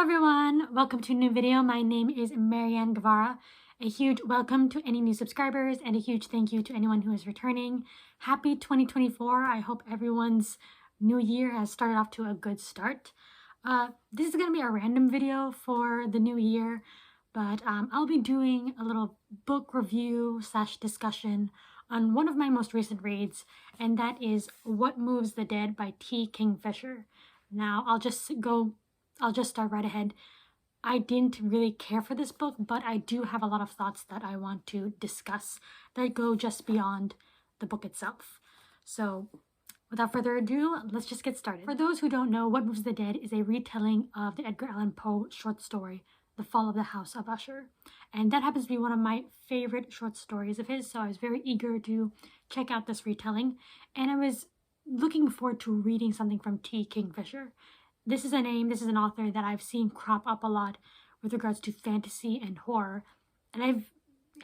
everyone, welcome to a new video. My name is Marianne Guevara. A huge welcome to any new subscribers and a huge thank you to anyone who is returning. Happy 2024. I hope everyone's new year has started off to a good start. This is going to be a random video for the new year, but I'll be doing a little book review / discussion on one of my most recent reads, and that is What Moves the Dead by Kingfisher. Now, I'll just start right ahead. I didn't really care for this book, but I do have a lot of thoughts that I want to discuss that go just beyond the book itself. So without further ado, let's just get started. For those who don't know, What Moves the Dead is a retelling of the Edgar Allan Poe short story, The Fall of the House of Usher. And that happens to be one of my favorite short stories of his, so I was very eager to check out this retelling. And I was looking forward to reading something from Kingfisher. This is an author that I've seen crop up a lot with regards to fantasy and horror. And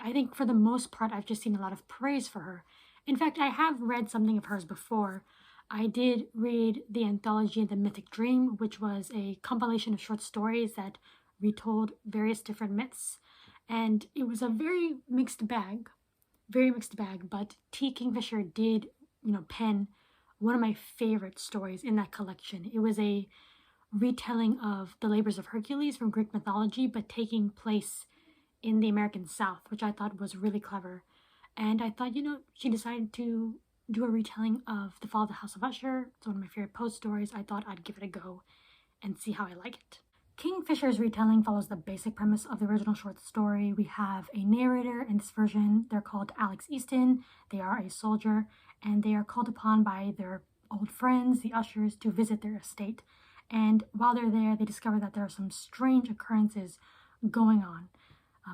I think for the most part, I've just seen a lot of praise for her. In fact, I have read something of hers before. I did read the anthology The Mythic Dream, which was a compilation of short stories that retold various different myths. And it was a very mixed bag, but Kingfisher did, pen one of my favorite stories in that collection. It was a retelling of the labors of Hercules from Greek mythology, but taking place in the American South, which I thought was really clever. And I thought, she decided to do a retelling of The Fall of the House of Usher. It's one of my favorite Poe stories. I thought I'd give it a go and see how I like it. Kingfisher's retelling follows the basic premise of the original short story. We have a narrator in this version. They're called Alex Easton. They are a soldier, and they are called upon by their old friends, the Ushers, to visit their estate. And while they're there, they discover that there are some strange occurrences going on,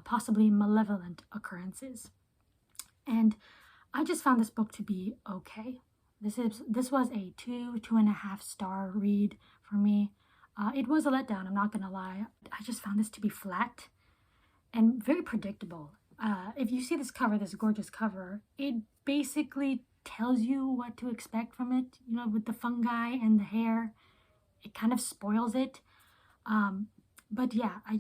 possibly malevolent occurrences. And I just found this book to be okay. This was a 2.5 star read for me. It was a letdown, I'm not gonna lie. I just found this to be flat and very predictable. If you see this cover, this gorgeous cover, it basically tells you what to expect from it, with the fungi and the hair. It kind of spoils it. But yeah, I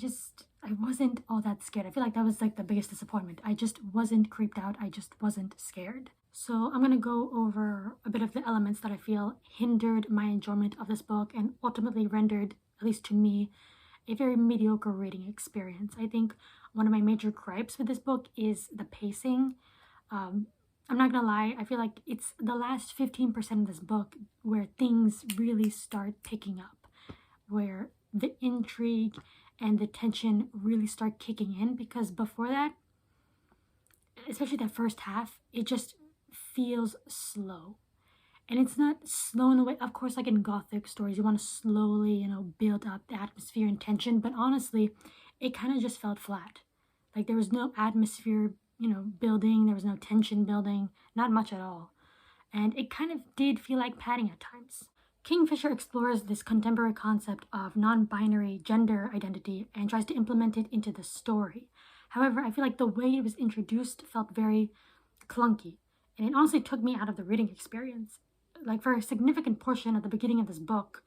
wasn't all that scared. I feel like that was like the biggest disappointment. I just wasn't creeped out. I just wasn't scared. So I'm going to go over a bit of the elements that I feel hindered my enjoyment of this book and ultimately rendered, at least to me, a very mediocre reading experience. I think one of my major gripes with this book is the pacing. I'm not gonna lie, I feel like it's the last 15% of this book where things really start picking up, where the intrigue and the tension really start kicking in, because before that, especially that first half, it just feels slow. And it's not slow in a way, of course, like in Gothic stories, you want to slowly, build up the atmosphere and tension, but honestly, it kind of just felt flat. Like there was no atmosphere building, there was no tension building, not much at all. And it kind of did feel like padding at times. Kingfisher explores this contemporary concept of non-binary gender identity and tries to implement it into the story. However, I feel like the way it was introduced felt very clunky, and it honestly took me out of the reading experience. Like for a significant portion at the beginning of this book,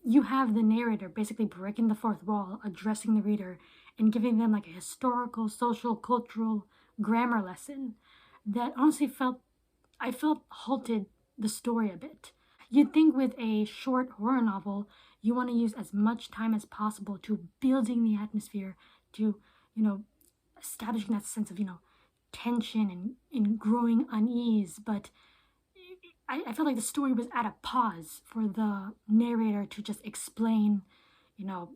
you have the narrator basically breaking the fourth wall, addressing the reader, and giving them like a historical, social, cultural grammar lesson that honestly I felt halted the story a bit. You'd think with a short horror novel, you want to use as much time as possible to building the atmosphere, to, establishing that sense of, tension and growing unease. But I felt like the story was at a pause for the narrator to just explain this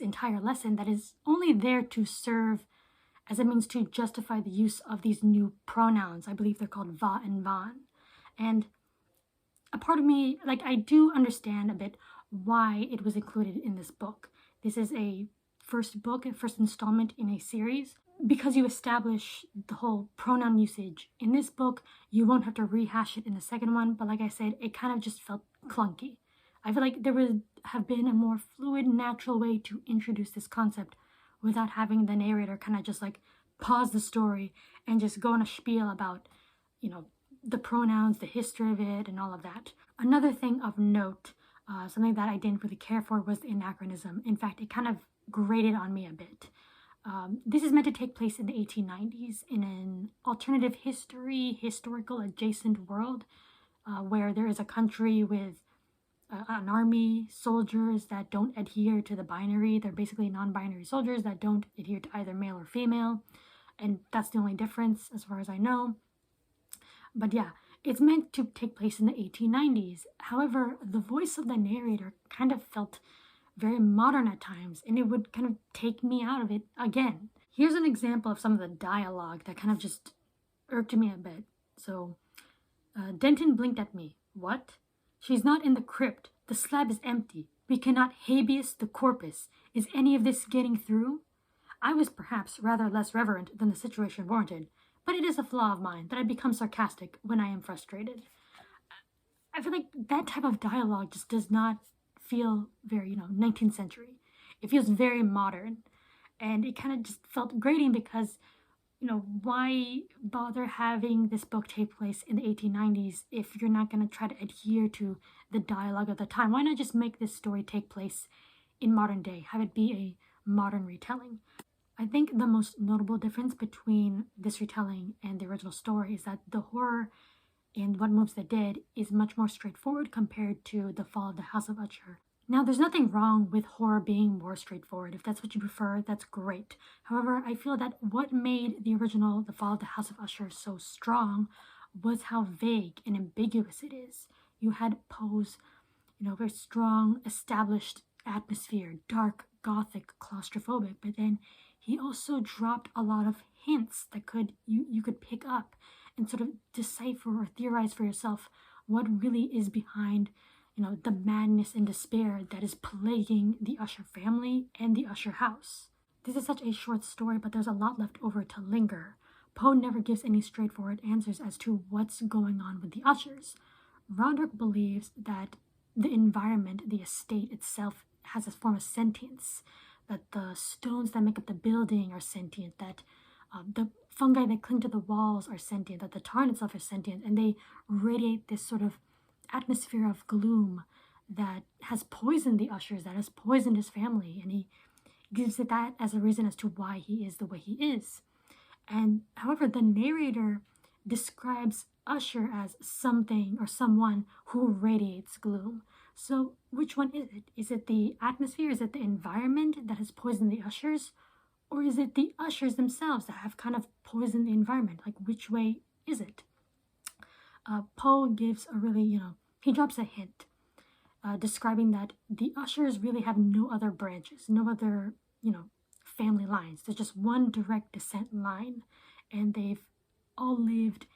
entire lesson that is only there to serve as a means to justify the use of these new pronouns. I believe they're called va and van. And a part of me, I do understand a bit why it was included in this book. This is a first installment in a series. Because you establish the whole pronoun usage in this book, you won't have to rehash it in the second one. But like I said, it kind of just felt clunky. I feel like there would have been a more fluid, natural way to introduce this concept without having the narrator kind of just pause the story and just go on a spiel about, the pronouns, the history of it, and all of that. Another thing of note Something that I didn't really care for was the anachronism. In fact, it kind of grated on me a bit. This is meant to take place in the 1890s in an alternative historical adjacent world where there is a country with an army, soldiers that don't adhere to the binary. They're basically non-binary soldiers that don't adhere to either male or female. And that's the only difference as far as I know. But yeah, it's meant to take place in the 1890s. However, the voice of the narrator kind of felt very modern at times, and it would kind of take me out of it again. Here's an example of some of the dialogue that kind of just irked me a bit. So, Denton blinked at me. What? She's not in the crypt. The slab is empty. We cannot habeas the corpus. Is any of this getting through? I was perhaps rather less reverent than the situation warranted, but it is a flaw of mine that I become sarcastic when I am frustrated. I feel like that type of dialogue just does not feel very, 19th century. It feels very modern, and it kind of just felt grating because, why bother having this book take place in the 1890s if you're not going to try to adhere to the dialogue of the time? Why not just make this story take place in modern day, have it be a modern retelling? I think the most notable difference between this retelling and the original story is that the horror in What Moves the Dead is much more straightforward compared to The Fall of the House of Usher. Now, there's nothing wrong with horror being more straightforward. If that's what you prefer, that's great. However, I feel that what made the original The Fall of the House of Usher so strong was how vague and ambiguous it is. You had Poe's, very strong, established atmosphere, dark, gothic, claustrophobic, but then he also dropped a lot of hints that you could pick up and sort of decipher or theorize for yourself what really is behind, the madness and despair that is plaguing the Usher family and the Usher house. This is such a short story, but there's a lot left over to linger. Poe never gives any straightforward answers as to what's going on with the Ushers. Roderick believes that the environment, the estate itself, has a form of sentience, that the stones that make up the building are sentient, that the fungi that cling to the walls are sentient, that the tarn itself is sentient, and they radiate this sort of atmosphere of gloom that has poisoned the Ushers, that has poisoned his family, and he gives it that as a reason as to why he is the way he is. And however, the narrator describes Usher as something or someone who radiates gloom. So which one is it? Is it the atmosphere? Is it the environment that has poisoned the Ushers? Or is it the Ushers themselves that have kind of poisoned the environment? Like, which way is it? Poe gives a really, he drops a hint describing that the Ushers really have no other branches, no other, family lines. There's just one direct descent line, and they've all lived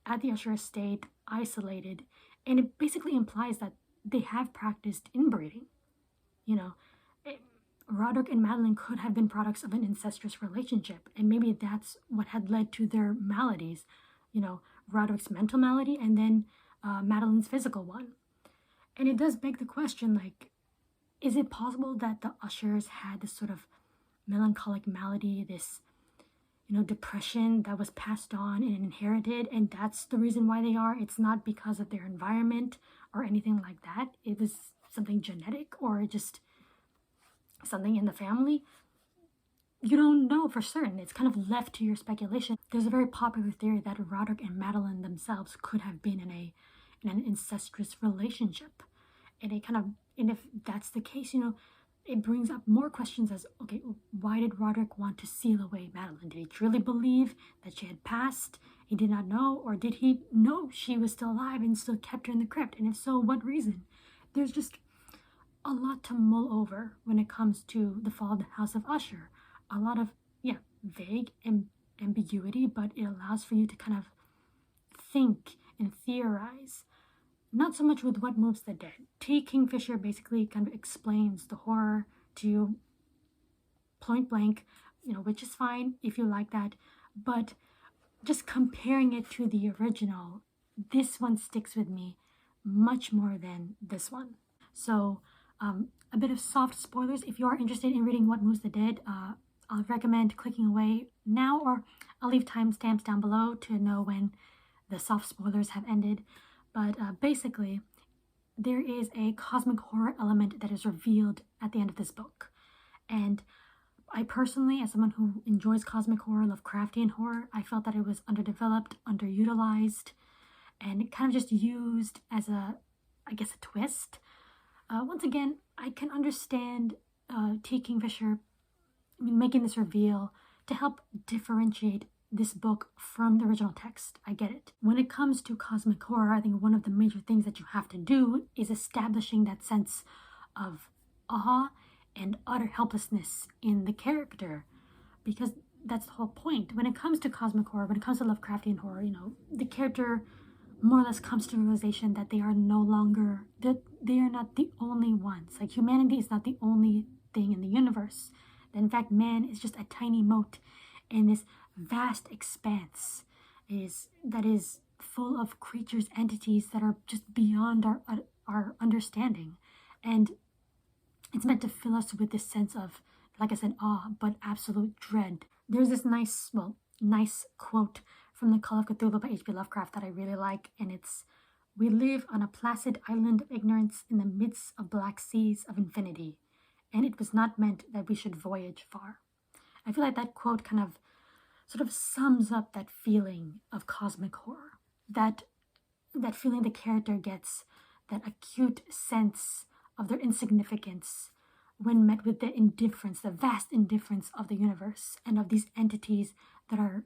at the Usher estate, isolated, and it basically implies that they have practiced inbreeding. Roderick and Madeline could have been products of an incestuous relationship, and maybe that's what had led to their maladies. Roderick's mental malady, and then Madeline's physical one. And it does beg the question, like, is it possible that the Ushers had this sort of melancholic malady, this, depression that was passed on and inherited, and that's the reason why they are? It's not because of their environment or anything like that. It was something genetic or just something in the family. You don't know for certain. It's kind of left to your speculation. There's a very popular theory that Roderick and Madeline themselves could have been in an incestuous relationship. And if that's the case, it brings up more questions as, okay, why did Roderick want to seal away Madeline? Did he truly believe that she had passed? He did not know? Or did he know she was still alive and still kept her in the crypt? And if so, what reason? There's just a lot to mull over when it comes to The Fall of the House of Usher. A lot of, vague ambiguity, but it allows for you to kind of think and theorize. Not so much with What Moves the Dead. Kingfisher basically kind of explains the horror to you point blank, which is fine if you like that. But just comparing it to the original, this one sticks with me much more than this one. So a bit of soft spoilers. If you are interested in reading What Moves the Dead, I'll recommend clicking away now, or I'll leave timestamps down below to know when the soft spoilers have ended. But basically, there is a cosmic horror element that is revealed at the end of this book. And I personally, as someone who enjoys cosmic horror, Lovecraftian horror, I felt that it was underdeveloped, underutilized, and kind of just used as a twist. Once again, I can understand T. Kingfisher making this reveal to help differentiate this book from the original text. I get it. When it comes to cosmic horror, I think one of the major things that you have to do is establishing that sense of awe and utter helplessness in the character, because that's the whole point. When it comes to cosmic horror, when it comes to Lovecraftian horror, the character more or less comes to the realization that they are not the only ones. Like, humanity is not the only thing in the universe. That in fact, man is just a tiny mote in this vast expanse that is full of creatures, entities that are just beyond our understanding. And it's meant to fill us with this sense of, like I said, awe, but absolute dread. There's this nice quote from The Call of Cthulhu by H.P. Lovecraft that I really like, and it's, "We live on a placid island of ignorance in the midst of black seas of infinity, and it was not meant that we should voyage far." I feel like that quote kind of sort of sums up that feeling of cosmic horror, that feeling the character gets, that acute sense of their insignificance when met with the indifference, the vast indifference of the universe and of these entities that are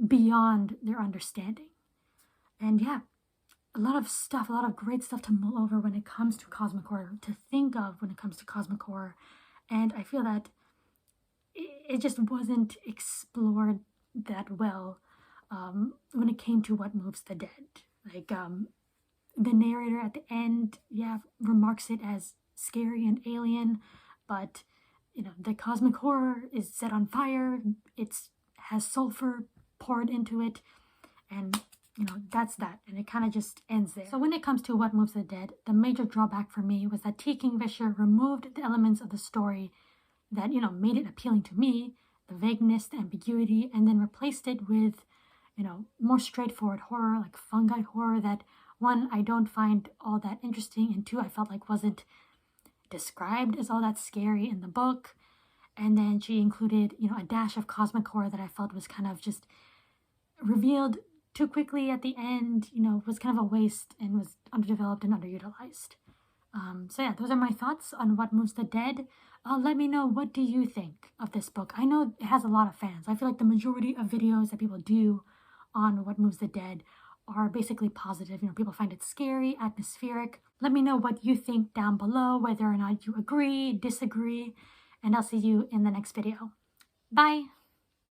beyond their understanding. And yeah, a lot of great stuff to mull over when it comes to cosmic horror, to think of when it comes to cosmic horror. And I feel that it just wasn't explored that well when it came to what moves the dead. Like, the narrator at the end, remarks it as scary and alien, but the cosmic horror is set on fire. It has sulfur poured into it, and that's that, and it kind of just ends there. So when it comes to what moves the dead, the major drawback for me was that T. Kingfisher removed the elements of the story that made it appealing to me, the vagueness, the ambiguity, and then replaced it with more straightforward horror, like fungi horror, that one, I don't find all that interesting, and two, I felt like wasn't described as all that scary in the book. And then she included a dash of cosmic horror that I felt was kind of just revealed too quickly at the end, was kind of a waste and was underdeveloped and underutilized. So yeah, those are my thoughts on What Moves the Dead. Let me know, what do you think of this book? I know it has a lot of fans. I feel like the majority of videos that people do on What Moves the Dead are basically positive. People find it scary, atmospheric. Let me know what you think down below, whether or not you agree, disagree, and I'll see you in the next video. Bye!